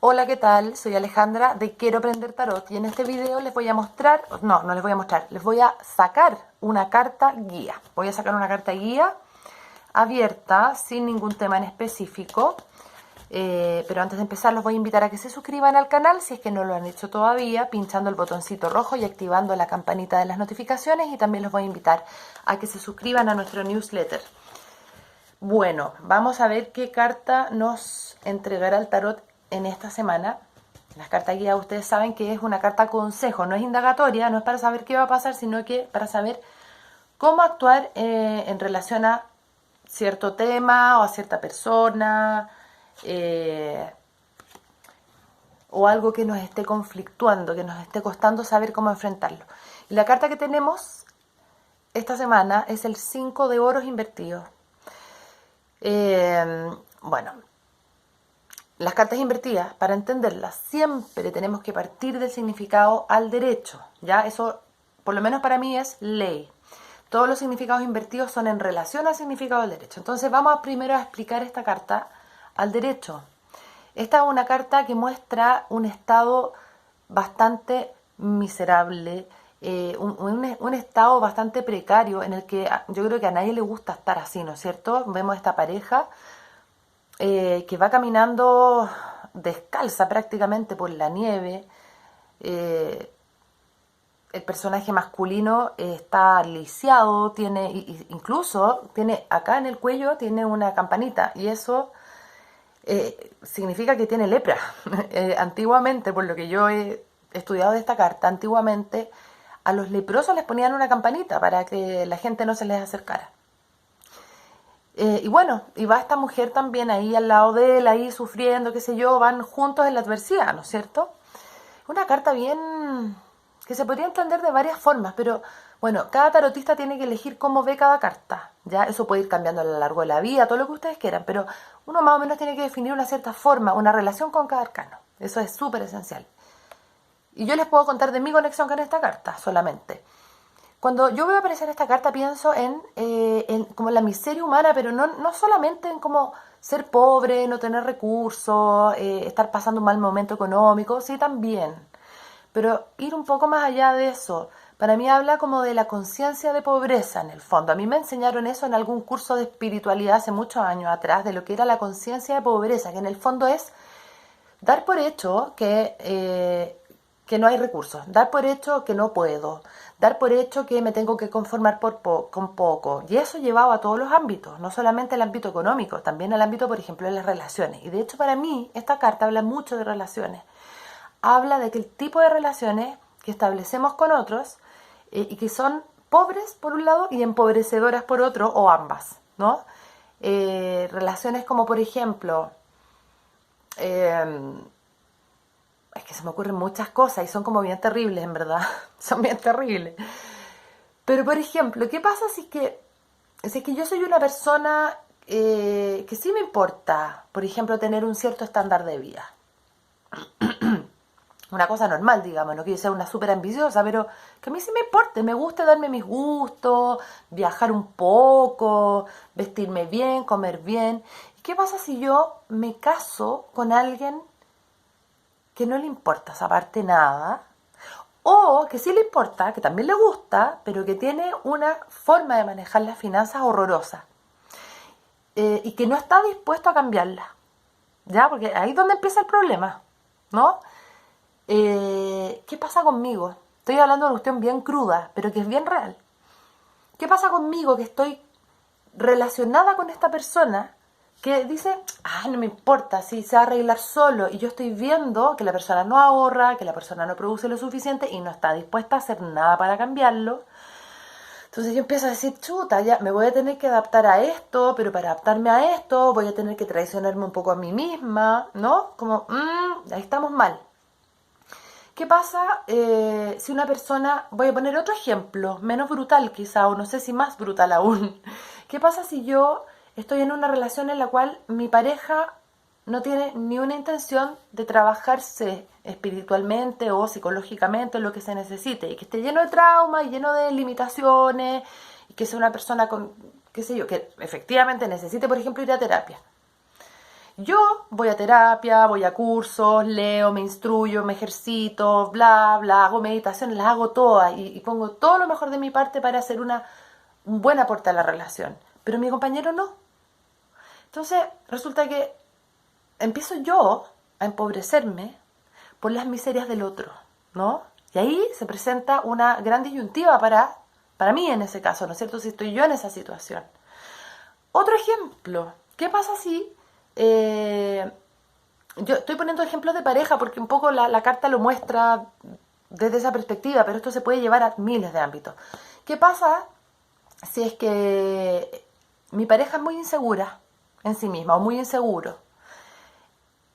Hola, ¿qué tal? Soy Alejandra de Quiero Aprender Tarot y en este video les voy a mostrar, no les voy a mostrar, les voy a sacar una carta guía. Voy a sacar una carta guía abierta, sin ningún tema en específico. Pero antes de empezar los voy a invitar a que se suscriban al canal si es que no lo han hecho todavía, pinchando el botoncito rojo y activando la campanita de las notificaciones, y también los voy a invitar a que se suscriban a nuestro newsletter. Bueno, vamos a ver qué carta nos entregará el tarot en esta semana. Las cartas guía, ustedes saben que es una carta consejo, no es indagatoria, no es para saber qué va a pasar, sino que para saber cómo actuar en relación a cierto tema o a cierta persona, o algo que nos esté conflictuando, que nos esté costando saber cómo enfrentarlo. Y la carta que tenemos esta semana es el 5 de oros invertidos. Bueno, las cartas invertidas, para entenderlas, siempre tenemos que partir del significado al derecho, ¿ya? Eso, por lo menos para mí, es ley. Todos los significados invertidos son en relación al significado del derecho. Entonces vamos primero a explicar esta carta al derecho. Esta es una carta que muestra un estado bastante miserable, un estado bastante precario en el que yo creo que a nadie le gusta estar así, ¿no es cierto? Vemos esta pareja que va caminando descalza prácticamente por la nieve. El personaje masculino está lisiado, incluso tiene acá en el cuello tiene una campanita, y eso significa que tiene lepra. Antiguamente, por lo que yo he estudiado de esta carta, antiguamente a los leprosos les ponían una campanita para que la gente no se les acercara. Y bueno, y va esta mujer también ahí al lado de él, ahí sufriendo, qué sé yo, van juntos en la adversidad, ¿no es cierto? Una carta bien que se podría entender de varias formas, pero bueno, cada tarotista tiene que elegir cómo ve cada carta, ¿ya? Eso puede ir cambiando a lo largo de la vida, todo lo que ustedes quieran, pero uno más o menos tiene que definir una cierta forma, una relación con cada arcano. Eso es súper esencial. Y yo les puedo contar de mi conexión con esta carta solamente. Cuando yo veo aparecer esta carta pienso en como la miseria humana, pero no solamente en como ser pobre, no tener recursos, estar pasando un mal momento económico, sí también, pero ir un poco más allá de eso. Para mí habla como de la conciencia de pobreza en el fondo. A mí me enseñaron eso en algún curso de espiritualidad hace muchos años atrás, de lo que era la conciencia de pobreza, que en el fondo es dar por hecho que no hay recursos, dar por hecho que no puedo, dar por hecho que me tengo que conformar con poco. Y eso llevado a todos los ámbitos, no solamente el ámbito económico, también el ámbito, por ejemplo, de las relaciones. Y de hecho para mí esta carta habla mucho de relaciones. Habla de que el tipo de relaciones que establecemos con otros y que son pobres por un lado y empobrecedoras por otro, o ambas, ¿no? Relaciones como, por ejemplo, es que se me ocurren muchas cosas y son como bien terribles, en verdad. Son bien terribles. Pero, por ejemplo, ¿qué pasa si es que yo soy una persona que sí me importa, por ejemplo, tener un cierto estándar de vida? Una cosa normal, digamos, no quiero ser una súper ambiciosa, pero que a mí sí me importe, me gusta darme mis gustos, viajar un poco, vestirme bien, comer bien. ¿Y qué pasa si yo me caso con alguien que no le importa esa parte nada? O que sí le importa, que también le gusta, pero que tiene una forma de manejar las finanzas horrorosa. Y que no está dispuesto a cambiarla. ¿Ya? Porque ahí es donde empieza el problema, ¿no? ¿Qué pasa conmigo? Estoy hablando de una cuestión bien cruda, pero que es bien real. ¿Qué pasa conmigo que estoy relacionada con esta persona que dice, no me importa, si se va a arreglar solo, y yo estoy viendo que la persona no ahorra, que la persona no produce lo suficiente y no está dispuesta a hacer nada para cambiarlo? Entonces yo empiezo a decir, chuta, ya me voy a tener que adaptar a esto, pero para adaptarme a esto voy a tener que traicionarme un poco a mí misma, ¿no? Como, ahí estamos mal. ¿Qué pasa si una persona, voy a poner otro ejemplo, menos brutal quizá, o no sé si más brutal aún? ¿Qué pasa si yo estoy en una relación en la cual mi pareja no tiene ni una intención de trabajarse espiritualmente o psicológicamente, lo que se necesite, y que esté lleno de trauma y lleno de limitaciones, y que sea una persona con, qué sé yo, que efectivamente necesite, por ejemplo, ir a terapia? Yo voy a terapia, voy a cursos, leo, me instruyo, me ejercito, bla, bla, hago meditación, las hago todas y pongo todo lo mejor de mi parte para hacer un buen aporte a la relación. Pero mi compañero no. Entonces resulta que empiezo yo a empobrecerme por las miserias del otro, ¿no? Y ahí se presenta una gran disyuntiva para mí en ese caso, ¿no es cierto? Si estoy yo en esa situación. Otro ejemplo, ¿qué pasa si yo estoy poniendo ejemplos de pareja porque un poco la carta lo muestra desde esa perspectiva, pero esto se puede llevar a miles de ámbitos. ¿Qué pasa si es que mi pareja es muy insegura en sí misma o muy inseguro?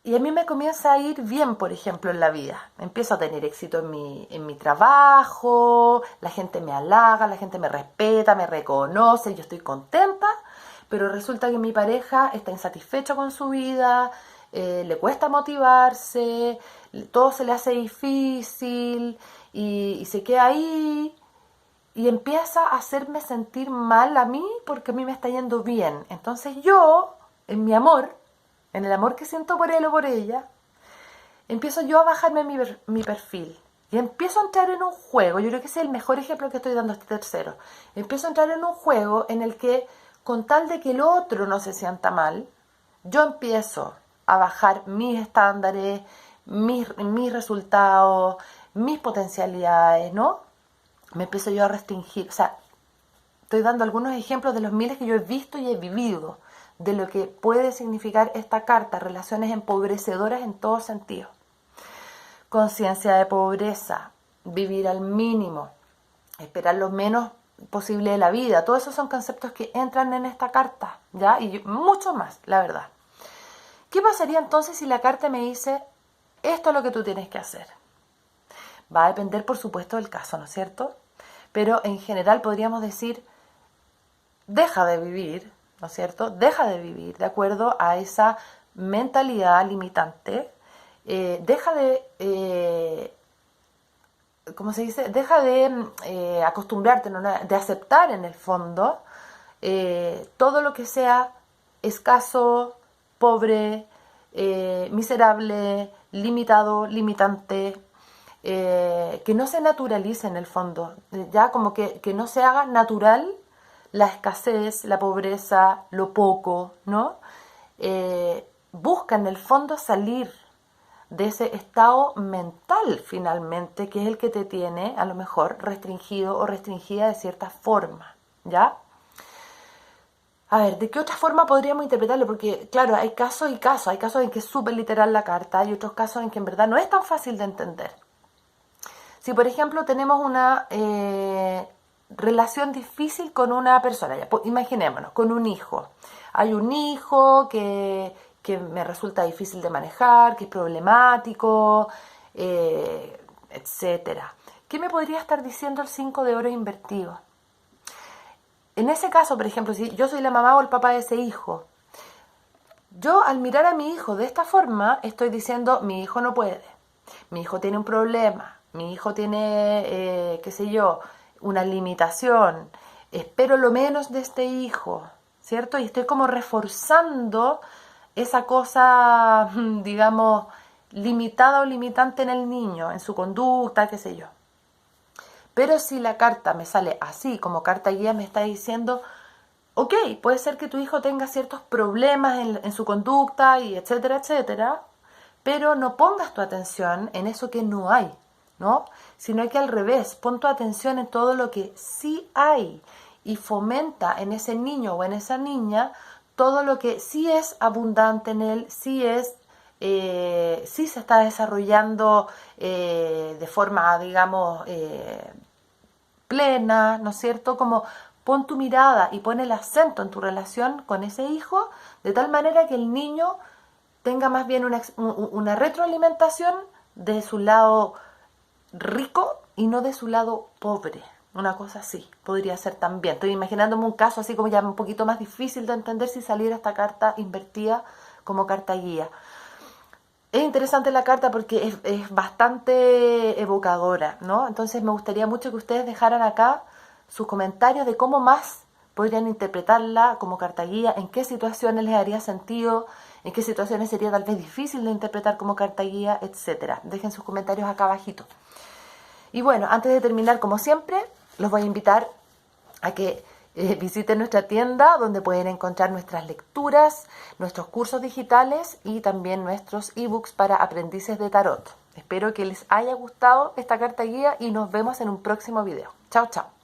Y a mí me comienza a ir bien, por ejemplo, en la vida. Empiezo a tener éxito en mi trabajo, la gente me halaga, la gente me respeta, me reconoce, yo estoy contenta, pero resulta que mi pareja está insatisfecho con su vida, le cuesta motivarse, todo se le hace difícil y se queda ahí y empieza a hacerme sentir mal a mí porque a mí me está yendo bien. Entonces yo, en mi amor, en el amor que siento por él o por ella, empiezo yo a bajarme mi perfil. Y empiezo a entrar en un juego, yo creo que ese es el mejor ejemplo que estoy dando a este tercero. Empiezo a entrar en un juego en el que, con tal de que el otro no se sienta mal, yo empiezo a bajar mis estándares, mis resultados, mis potencialidades, ¿no? Me empiezo yo a restringir. O sea, estoy dando algunos ejemplos de los miles que yo he visto y he vivido, de lo que puede significar esta carta, relaciones empobrecedoras en todo sentido. Conciencia de pobreza, vivir al mínimo, esperar lo menos posible de la vida. Todos esos son conceptos que entran en esta carta, ¿ya? Y mucho más, la verdad. ¿Qué pasaría entonces si la carta me dice, esto es lo que tú tienes que hacer? Va a depender, por supuesto, del caso, ¿no es cierto? Pero en general podríamos decir, deja de vivir, ¿no es cierto? Deja de vivir de acuerdo a esa mentalidad limitante. Deja de, ¿cómo se dice? Deja de acostumbrarte, ¿no? De aceptar en el fondo todo lo que sea escaso, pobre, miserable, limitado, limitante, que no se naturalice en el fondo, ya como que no se haga natural la escasez, la pobreza, lo poco, ¿no? Busca en el fondo salir de ese estado mental finalmente, que es el que te tiene a lo mejor restringido o restringida de cierta forma, ¿ya? A ver, ¿de qué otra forma podríamos interpretarlo? Porque, claro, hay casos y casos. Hay casos en que es súper literal la carta, hay otros casos en que en verdad no es tan fácil de entender. Si, por ejemplo, tenemos una relación difícil con una persona, ya, pues, imaginémonos, con un hijo. Hay un hijo que me resulta difícil de manejar, que es problemático, etcétera. ¿Qué me podría estar diciendo el 5 de oro invertido? En ese caso, por ejemplo, si yo soy la mamá o el papá de ese hijo, yo al mirar a mi hijo de esta forma estoy diciendo, mi hijo no puede, mi hijo tiene un problema, mi hijo tiene, qué sé yo, una limitación, espero lo menos de este hijo, ¿cierto? Y estoy como reforzando esa cosa, digamos, limitada o limitante en el niño, en su conducta, qué sé yo. Pero si la carta me sale así, como carta guía me está diciendo, ok, puede ser que tu hijo tenga ciertos problemas en su conducta y etcétera, etcétera, pero no pongas tu atención en eso que no hay, ¿no? Sino que al revés, pon tu atención en todo lo que sí hay y fomenta en ese niño o en esa niña todo lo que sí es abundante en él, sí se está desarrollando de forma, digamos, plena, ¿no es cierto? Como pon tu mirada y pon el acento en tu relación con ese hijo, de tal manera que el niño tenga más bien una retroalimentación de su lado rico y no de su lado pobre. Una cosa así, podría ser también. Estoy imaginándome un caso así como ya un poquito más difícil de entender si saliera esta carta invertida como carta guía. Es interesante la carta porque es bastante evocadora, ¿no? Entonces me gustaría mucho que ustedes dejaran acá sus comentarios de cómo más podrían interpretarla como carta guía, en qué situaciones les haría sentido, en qué situaciones sería tal vez difícil de interpretar como carta guía, etcétera. Dejen sus comentarios acá abajito. Y bueno, antes de terminar, como siempre, los voy a invitar a que visiten nuestra tienda donde pueden encontrar nuestras lecturas, nuestros cursos digitales y también nuestros ebooks para aprendices de tarot. Espero que les haya gustado esta carta guía y nos vemos en un próximo video. Chao, chao.